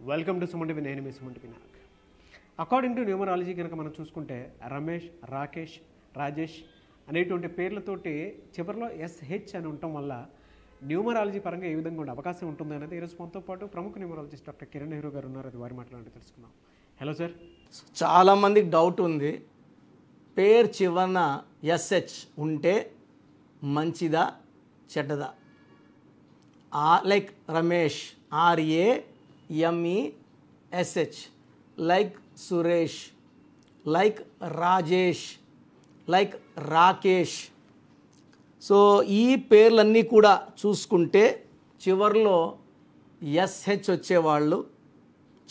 Welcome to Suman TV. నేను మీ Suman TV Nag. According to numerology కనుక మనం చూసుకుంటే రమేష్, రాకేష్, రాజేష్ అనేటువంటి పేర్లతోటి చివరిలో ఎస్హెచ్ అని ఉండటం వల్ల న్యూమరాలజీ పరంగా ఏ విధంగా ఉండే అవకాశం ఉంటుంది అనేది ఈరోజు మనతో పాటు ప్రముఖ న్యూమరాలజిస్ట్ డాక్టర్ కిరణ్ నెహ్రూ గారు ఉన్నారు. అది వారి మాట్లాడి తెలుసుకుందాం. Hello sir. చాలామందికి డౌట్ ఉంది, పేరు చివరన ఎస్హెచ్ ఉంటే మంచిదా చెడ్డదా? Like Ramesh RAMESH, like Suresh, like Rajesh, like Rakesh. So ఈ పేర్లన్నీ కూడా చూసుకుంటే చివరిలో ఎస్హెచ్ వచ్చేవాళ్ళు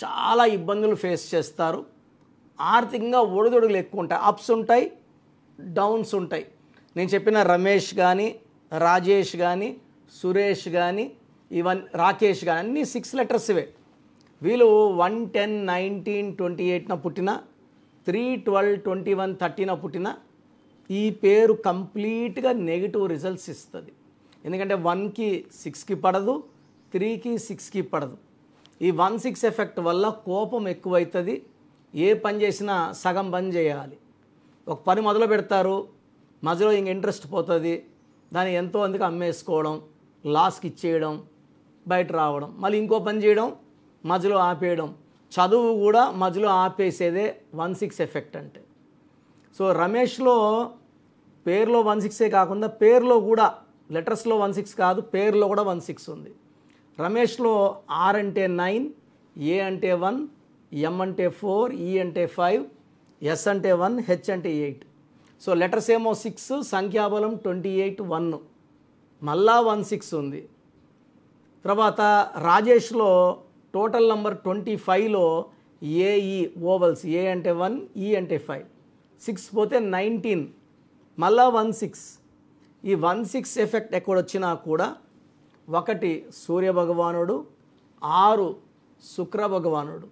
చాలా ఇబ్బందులు ఫేస్ చేస్తారు. ఆర్థికంగా ఒడిదొడుగులు ఎక్కువ ఉంటాయి, అప్స్ ఉంటాయి, డౌన్స్ ఉంటాయి. నేను చెప్పిన రమేష్ కానీ, రాజేష్ కానీ, సురేష్ కానీ, ఈవెన్ రాకేష్ కానీ అన్నీ 6 లెటర్స్ ఇవే. వీళ్ళు 1, 10, 19, 28న పుట్టిన, 3, 12, 21, 30న పుట్టిన ఈ పేరు కంప్లీట్గా నెగిటివ్ రిజల్ట్స్ ఇస్తుంది. ఎందుకంటే 1కి 6కి పడదు, 3కి 6కి పడదు. ఈ 1-6 ఎఫెక్ట్ వల్ల కోపం ఎక్కువవుతుంది. ఏ పని చేసినా సగం పని చేయాలి. ఒక పని మొదలు పెడతారు, మధ్యలో ఇంక ఇంట్రెస్ట్ పోతుంది, దాన్ని ఎంతో అందుకు అమ్మేసుకోవడం, లాస్కి ఇచ్చేయడం, బయట రావడం, మళ్ళీ ఇంకో పని చేయడం, మధ్యలో ఆపేయడం. చదువు కూడా మధ్యలో ఆపేసేదే 1-6 ఎఫెక్ట్ అంటే. సో రమేష్లో పేరులో 1-6 కాకుండా పేరులో కూడా లెటర్స్లో 1-6 కాదు, పేరులో కూడా 1-6 ఉంది. రమేష్లో R అంటే 9, A అంటే 1, M అంటే 4, E అంటే 5, S అంటే 1, H అంటే 8. సో లెటర్స్ ఏమో 6, సంఖ్యాబలం 28, 1, మళ్ళా 1-6 ఉంది. తర్వాత రాజేష్లో టోటల్ నంబర్ 25లో AE ఓవల్స్, A అంటే 1, E అంటే 5, 6 పోతే 19, మళ్ళా 1-6. ఈ 1-6 ఎఫెక్ట్ ఎక్కడొచ్చినా కూడా 1 సూర్య భగవానుడు, 6 శుక్ర భగవానుడు.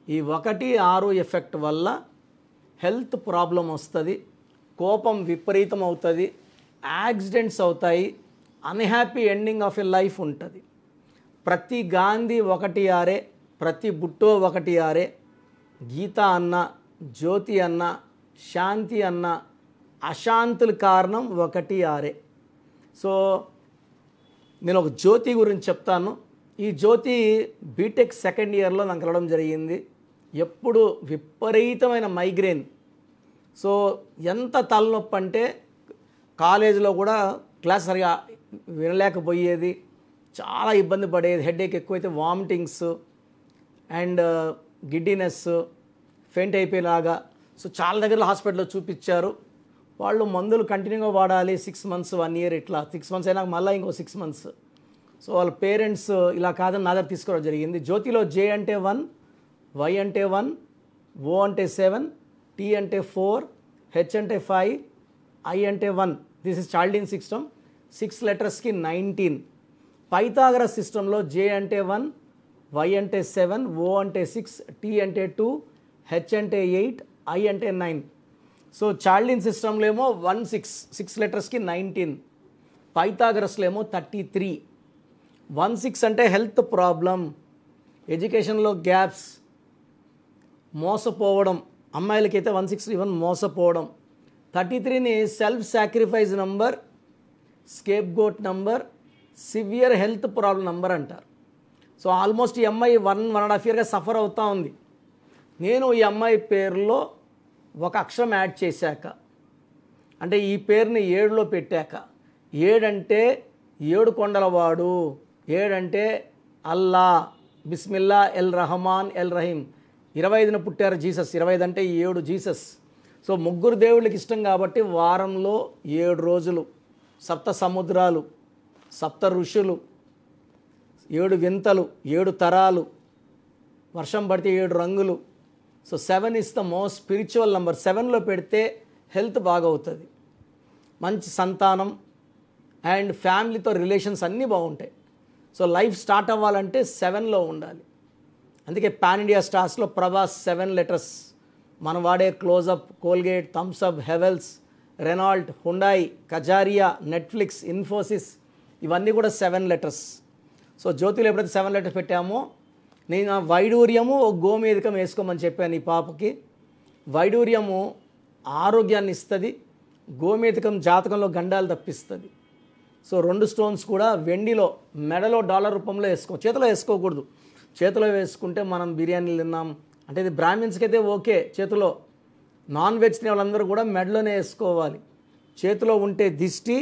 ఈ 1, 6 ఎఫెక్ట్ వల్ల హెల్త్ ప్రాబ్లం వస్తుంది, కోపం విపరీతం అవుతుంది, యాక్సిడెంట్స్ అవుతాయి, unhappy ending of a life ఉంటుంది. ప్రతి గాంధీ 1-6, ప్రతి బుట్టో 1-6, గీత అన్న, జ్యోతి అన్న, శాంతి అన్న, అశాంతుల కారణం 1-6. సో నేను ఒక జ్యోతి గురించి చెప్తాను. ఈ జ్యోతి బీటెక్ సెకండ్ ఇయర్లో నాకు వెళ్ళడం జరిగింది. ఎప్పుడు విపరీతమైన మైగ్రేన్. సో ఎంత తలనొప్పి అంటే కాలేజీలో కూడా క్లాస్ సరిగా వినలేకపోయేది, చాలా ఇబ్బంది పడేది. హెడేక్ ఎక్కువైతే వామిటింగ్స్ అండ్ గిడ్డినెస్, ఫెయింట్ అయిపోయేలాగా. సో చాలా దగ్గర హాస్పిటల్లో చూపించారు. వాళ్ళు మందులు కంటిన్యూగా వాడాలి, 6 months 1 year, ఇట్లా 6 months అయినాక మళ్ళీ ఇంకో 6 months. సో వాళ్ళ పేరెంట్స్ ఇలా కాదని నా దగ్గర తీసుకోవడం జరిగింది. జ్యోతిలో J అంటే 1, Y అంటే 1, O అంటే 7, T అంటే 4, H అంటే 5, I అంటే 1. This is Chaldean system. 6 లెటర్స్కి 19. Pythagoras సిస్టంలో J అంటే 1, Y అంటే 7, O అంటే 6, T అంటే 2, H అంటే 8, I అంటే 9. సో చాల్డిన్ సిస్టంలో ఏమో 6 లెటర్స్కి 19, పైథాగరస్లో ఏమో 33. 1-6 అంటే హెల్త్ ప్రాబ్లం, ఎడ్యుకేషన్లో గ్యాప్స్, మోసపోవడం. అమ్మాయిలకైతే 1-6 ఈవెన్ మోసపోవడం. 33ని self sacrifice number, scapegoat number, severe health problem number అంటారు. సో ఆల్మోస్ట్ ఈ అమ్మాయి 1.5 yearగా సఫర్ అవుతూ ఉంది. నేను ఈ అమ్మాయి పేరులో ఒక అక్షరం యాడ్ చేశాక, అంటే ఈ పేరుని 7లో పెట్టాక, 7 అంటే 7 కొండలవాడు, 7 అంటే అల్లా, బిస్మిల్లా, ఎల్ రహమాన్, ఎల్ రహీం. 25న పుట్టారు జీసస్, 25 అంటే 7 జీసస్. సో 3 దేవుళ్ళకి ఇష్టం కాబట్టి వారంలో 7 రోజులు, 7 సముద్రాలు, 7 ఋషులు, 7 వింతలు, 7 తరాలు, వర్షం పడితే 7 రంగులు. So 7 is the most spiritual number. 7లో పెడితే హెల్త్ బాగవుతుంది, మంచి సంతానం అండ్ ఫ్యామిలీతో రిలేషన్స్ అన్నీ బాగుంటాయి. సో లైఫ్ స్టార్ట్ అవ్వాలంటే 7లో ఉండాలి. అందుకే పాన్ ఇండియా స్టార్స్లో ప్రభాస్ 7 లెటర్స్. మనం వాడే Closeup, Colgate, Thums Up, Havells, Renault, Hyundai, Kajaria, Netflix, Infosys, ఇవన్నీ కూడా 7 లెటర్స్. సో జ్యోతిలో ఎప్పుడైతే 7 లెటర్స్ పెట్టామో నేను ఆ వైడూర్యము గోమేధికం వేసుకోమని చెప్పాను ఈ పాపకి. వైడూర్యము ఆరోగ్యాన్ని ఇస్తుంది, గోమేధికం జాతకంలో గండాలు తప్పిస్తుంది. సో 2 స్టోన్స్ కూడా వెండిలో మెడలో డాలర్ రూపంలో చేతిలో వేసుకోకూడదు. చేతిలో వేసుకుంటే మనం బిర్యానీలు తిన్నాం అంటే ఇది బ్రాహ్మిన్స్కి అయితే ఓకే, చేతిలో నాన్ వెజ్ తినే వాళ్ళందరూ కూడా మెడలోనే వేసుకోవాలి. చేతిలో ఉంటే దిష్టి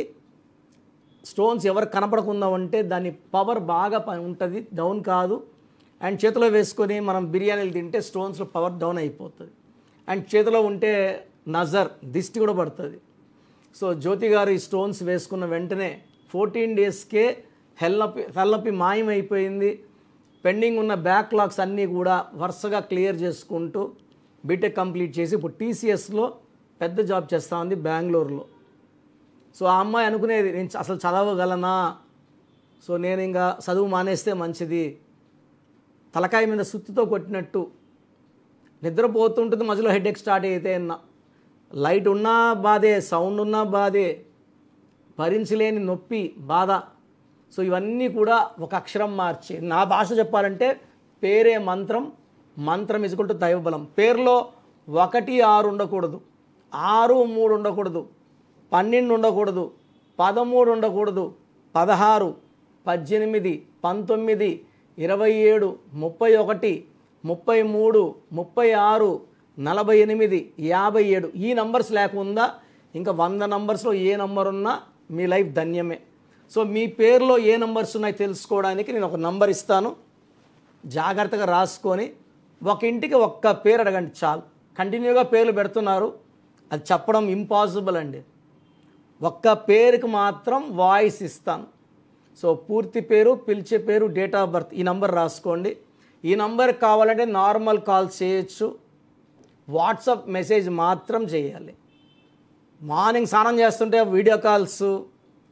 స్టోన్స్ ఎవరు కనపడకుండా ఉంటే దాని పవర్ బాగా ఉంటుంది, డౌన్ కాదు. అండ్ చేతిలో వేసుకొని మనం బిర్యానీలు తింటే స్టోన్స్లో పవర్ డౌన్ అయిపోతుంది. అండ్ చేతిలో ఉంటే నజర్ దిష్టి కూడా పడుతుంది. సో జ్యోతి గారు ఈ స్టోన్స్ వేసుకున్న వెంటనే 14 డేస్కే తలనొప్పి మాయమైపోయింది. పెండింగ్ ఉన్న బ్యాక్లాగ్స్ అన్నీ కూడా వరుసగా క్లియర్ చేసుకుంటూ బీటెక్ కంప్లీట్ చేసి ఇప్పుడు టీసీఎస్లో పెద్ద జాబ్ చేస్తూ ఉంది బెంగళూరులో. సో ఆ అమ్మాయి అనుకునేది నేను అసలు చదవగలనా, సో నేను ఇంకా చదువు మానేస్తే మంచిది, తలకాయ మీద సుత్తితో కొట్టినట్టు నిద్రపోతుంటుంది, మధ్యలో హెడేక్ స్టార్ట్ అయితే లైట్ ఉన్నా బాధే, సౌండ్ ఉన్నా బాధే, భరించలేని నొప్పి బాధ. సో ఇవన్నీ కూడా ఒక అక్షరం మార్చి నా భాష చెప్పాలంటే పేరే మంత్రం, మంత్రం ఇజుకుంటూ దైవబలం. పేరులో 1, 6 ఉండకూడదు, 6, 3 ఉండకూడదు, 12 ఉండకూడదు, 13 ఉండకూడదు, 16, 18, 19, 27, 31, 33, 36, 48, 57 ఈ నంబర్స్ లేకుండా ఇంకా 100 నంబర్స్లో ఏ నంబర్ ఉన్నా మీ లైఫ్ ధన్యమే. సో మీ పేరులో ఏ నంబర్స్ ఉన్నాయి తెలుసుకోవడానికి నేను ఒక నంబర్ ఇస్తాను, జాగ్రత్తగా రాసుకొని ఒక ఇంటికి ఒక్క పేరు అడగండి చాలు. కంటిన్యూగా పేర్లు పెడుతున్నారు, అది చెప్పడం ఇంపాసిబుల్ అండి. ఒక్క పేరుకి మాత్రం వాయిస్ ఇస్తాను. సో పూర్తి పేరు, పిలిచే పేరు, డేట్ ఆఫ్ బర్త్, ఈ నంబర్ రాసుకోండి. ఈ నంబర్ కావాలంటే నార్మల్ కాల్ చేయొచ్చు, వాట్సాప్ మెసేజ్ మాత్రం చేయాలి. మార్నింగ్ స్నానం చేస్తుంటే వీడియో కాల్స్,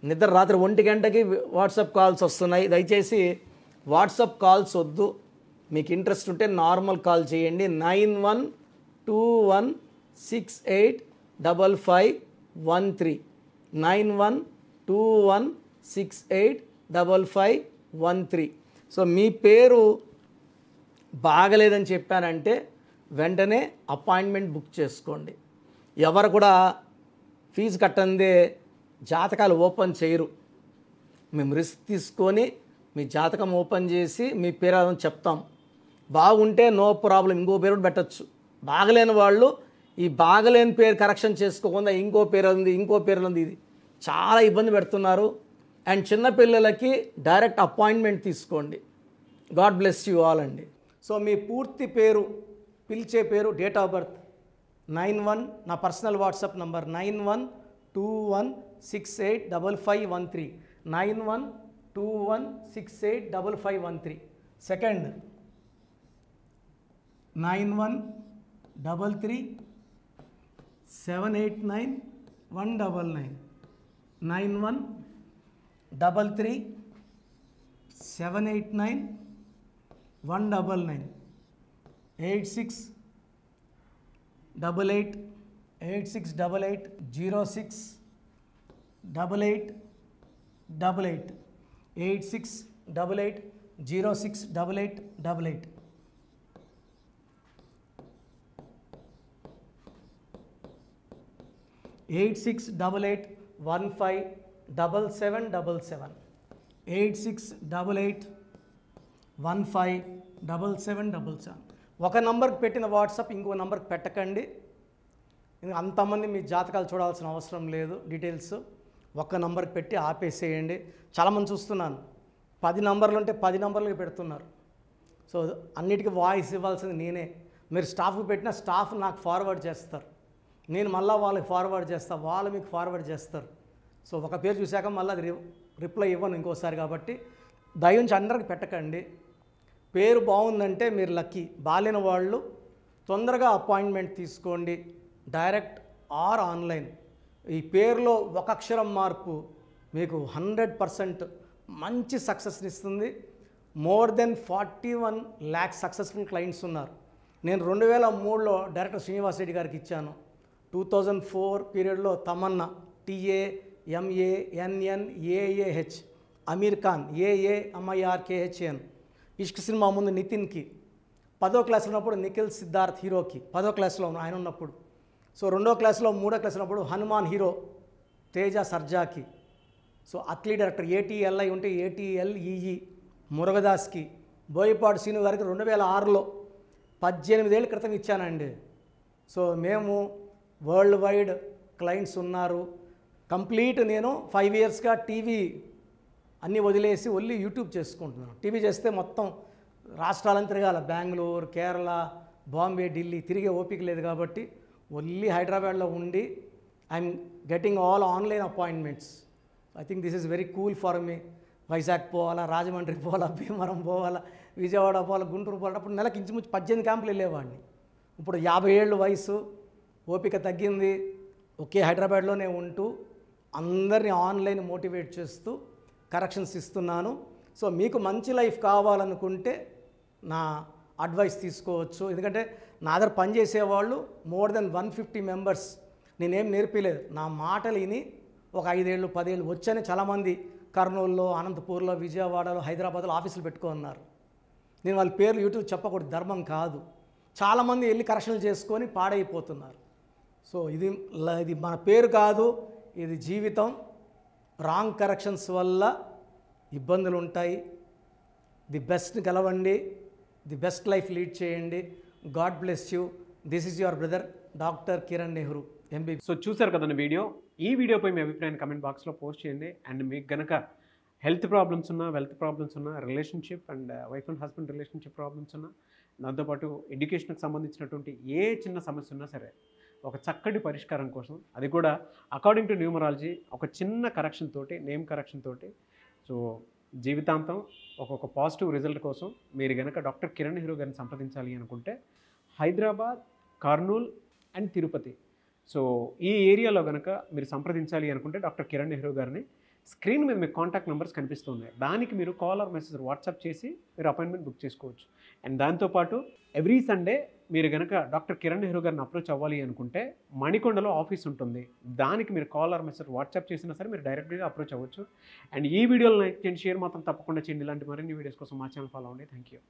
నిద్ర రాత్రి 1 గంటకి వాట్సాప్ కాల్స్ వస్తున్నాయి. దయచేసి వాట్సాప్ కాల్స్ వద్దు, మీకు ఇంట్రెస్ట్ ఉంటే నార్మల్ కాల్ చేయండి. 9121685513 9121685513. సో మీ పేరు బాగలేదని చెప్పానంటే వెంటనే అపాయింట్మెంట్ బుక్ చేసుకోండి. ఎవరు కూడా ఫీజు కట్టందే జాతకాలు ఓపెన్ చేయరు. మేము రిస్క్ తీసుకొని మీ జాతకం ఓపెన్ చేసి మీ పేరు అని చెప్తాం. బాగుంటే నో ప్రాబ్లం, ఇంకో పేరు కూడా పెట్టచ్చు. బాగలేని వాళ్ళు ఈ బాగలేని పేరు కరెక్షన్ చేసుకోకుండా ఇంకో పేరు ఉంది, ఇంకో పేరు ఉంది, ఇది చాలా ఇబ్బంది పెడుతున్నారు. అండ్ చిన్నపిల్లలకి డైరెక్ట్ అపాయింట్మెంట్ తీసుకోండి. గాడ్ బ్లెస్ యూ ఆల్ అండి. సో మీ పూర్తి పేరు, పిలిచే పేరు, డేట్ ఆఫ్ బర్త్ 91, నా పర్సనల్ వాట్సాప్ నంబర్ 9121685513 9121685513. సెకండ్ 9133789199 9133789199 8688 0688 8688 0688 8688157777 8688157777. ఒక నంబర్కి పెట్టిన వాట్సాప్ ఇంకో నంబర్కి పెట్టకండి. అంతమంది మీ జాతకాలు చూడాల్సిన అవసరం లేదు. డీటెయిల్స్ ఒక్క నంబర్కి పెట్టి ఆపేసేయండి. చాలామంది చూస్తున్నాను 10 నంబర్లు ఉంటే 10 నంబర్లకి పెడుతున్నారు. సో అన్నిటికీ వాయిస్ ఇవ్వాల్సింది నేనే. మీరు స్టాఫ్కి పెట్టిన స్టాఫ్ నాకు ఫార్వర్డ్ చేస్తారు, నేను మళ్ళీ వాళ్ళకి ఫార్వర్డ్ చేస్తాను, వాళ్ళు మీకు ఫార్వర్డ్ చేస్తారు. సో ఒక పేరు చూశాక మళ్ళీ అది రిప్లై ఇవ్వను ఇంకోసారి. కాబట్టి దయించి అందరికి పెట్టకండి. పేరు బాగుందంటే మీరు లక్కీ. బాలేని వాళ్ళు తొందరగా అపాయింట్మెంట్ తీసుకోండి, డైరెక్ట్ ఆర్ ఆన్లైన్. ఈ పేరులో ఒక అక్షరం మార్పు మీకు 100% మంచి సక్సెస్ని ఇస్తుంది. More than 41 lakhs successful clients ఉన్నారు. నేను 2003లో డైరెక్టర్ శ్రీనివాస్ రెడ్డి గారికి ఇచ్చాను. 2004 పీరియడ్లో తమన్నా, TAMANNAAH, అమీర్ ఖాన్, AAMIRKHAN, ఇష్క్ సినిమా ముందు నితిన్కి, 10వ క్లాస్లో ఉన్నప్పుడు నిఖిల్ సిద్ధార్థ్ హీరోకి, 10వ క్లాస్లో ఆయన ఉన్నప్పుడు. సో 2వ క్లాస్లో 3వ క్లాస్ ఉన్నప్పుడు హనుమాన్ హీరో తేజ సర్జాకి. సో అత్లీ డైరెక్టర్ ఏటీఎల్ఐ ఉంటే ఏటీఎల్ఈఈ మురుగదాస్కి. బోయపాడు శ్రీను గారికి 2006లో 18 ఏళ్ళ క్రితం ఇచ్చానండి. సో మేము వరల్డ్ వైడ్ క్లయింట్స్ ఉన్నారు. కంప్లీట్ నేను 5 ఇయర్స్గా టీవీ అన్నీ వదిలేసి ఓన్లీ యూట్యూబ్ చేసుకుంటున్నాను. టీవీ చేస్తే మొత్తం రాష్ట్రాలను తిరగాల, బెంగళూరు, కేరళ, బాంబే, ఢిల్లీ తిరిగే ఓపిక లేదు కాబట్టి ఓన్లీ హైదరాబాద్లో ఉండి I'm getting all online appointments. I think this is very cool for me. Vizag పోవాలా, రాజమండ్రి పోవాలా, భీమవరం పోవాలా, విజయవాడ పోవాలా, గుంటూరు పోవాలా. అప్పుడు నెలకి ఇంచుమించు 18 క్యాంపులు వెళ్ళేవాడిని. ఇప్పుడు 50 ఏళ్ళు వయసు, ఓపిక తగ్గింది. ఒకే హైదరాబాద్లోనే ఉంటూ అందరినీ ఆన్లైన్ మోటివేట్ చేస్తూ కరెక్షన్స్ ఇస్తున్నాను. సో మీకు మంచి లైఫ్ కావాలనుకుంటే నా అడ్వైస్ తీసుకోవచ్చు. ఎందుకంటే నా దగ్గర పనిచేసేవాళ్ళు మోర్ దెన్ 150 మెంబర్స్. నేనేం నేర్పిలేదు, నా మాటలు విని ఒక 5 ఏళ్ళు 10 ఏళ్ళు వచ్చని చాలామంది కర్నూలులో, అనంతపూర్లో, విజయవాడలో, హైదరాబాద్లో ఆఫీసులు పెట్టుకున్నారు. నేను వాళ్ళ పేర్లు యూట్యూబ్ చెప్పకూడదు, ధర్మం కాదు. చాలామంది వెళ్ళి కరెక్షన్లు చేసుకొని పాడైపోతున్నారు. సో ఇది మన పేరు కాదు, ఇది జీవితం. రాంగ్ కరెక్షన్స్ వల్ల ఇబ్బందులు ఉంటాయి. ది బెస్ట్ని గెలవండి, ది బెస్ట్ లైఫ్ లీడ్ చేయండి. God bless you. This is your brother doctor Kiran Nehru MB. So చూసారు కదండి వీడియో. ఈ వీడియోపై మీ అభిప్రాయాన్ని కమెంట్ బాక్స్లో పోస్ట్ చేయండి. అండ్ మీకు కనుక హెల్త్ ప్రాబ్లమ్స్ ఉన్నా, వెల్త్ ప్రాబ్లమ్స్ ఉన్నా, relationship and wife and husband relationship problems ఉన్నా, దాంతోపాటు ఎడ్యుకేషన్కి సంబంధించినటువంటి ఏ చిన్న సమస్య ఉన్నా సరే ఒక చక్కటి పరిష్కారం కోసం, అది కూడా అకార్డింగ్ టు న్యూమరాలజీ ఒక చిన్న కరెక్షన్ తోటి, నేమ్ కరెక్షన్ తోటి, సో జీవితాంతం ఒక పాజిటివ్ రిజల్ట్ కోసం మీరు కనుక డాక్టర్ కిరణ్ నెహ్రూ గారిని సంప్రదించాలి అనుకుంటే హైదరాబాద్, కర్నూల్ అండ్ తిరుపతి, సో ఈ ఏరియాలో కనుక మీరు సంప్రదించాలి అనుకుంటే డాక్టర్ కిరణ్ నెహ్రూ గారిని స్క్రీన్ మీద మీకు కాంటాక్ట్ నెంబర్స్ కనిపిస్తున్నాయి. దానికి మీరు కాల్ ఆర్ మెసేజ్ వాట్సాప్ చేసి మీరు అపాయింట్మెంట్ బుక్ చేసుకోవచ్చు. అండ్ దాంతోపాటు ఎవ్రీ సండే మీరు కనుక డాక్టర్ కిరణ్ నెహ్రూ గారిని అప్రోచ్ అవ్వాలి అనుకుంటే మణికొండలో ఆఫీస్ ఉంటుంది. దానికి మీరు కాల్ ఆర్ మెసేజ్ వాట్సాప్ చేసినా సరే మీరు డైరెక్ట్గా అప్రోచ్ అవ్వచ్చు. అండ్ ఈ వీడియోలో లైక్ చేయండి, షేర్ మాత్రం తప్పకుండా చేయండి. ఇలాంటి మరిన్ని వీడియోస్ కోసం మా ఛానల్ ఫాలో అవ్వండి. Thank you.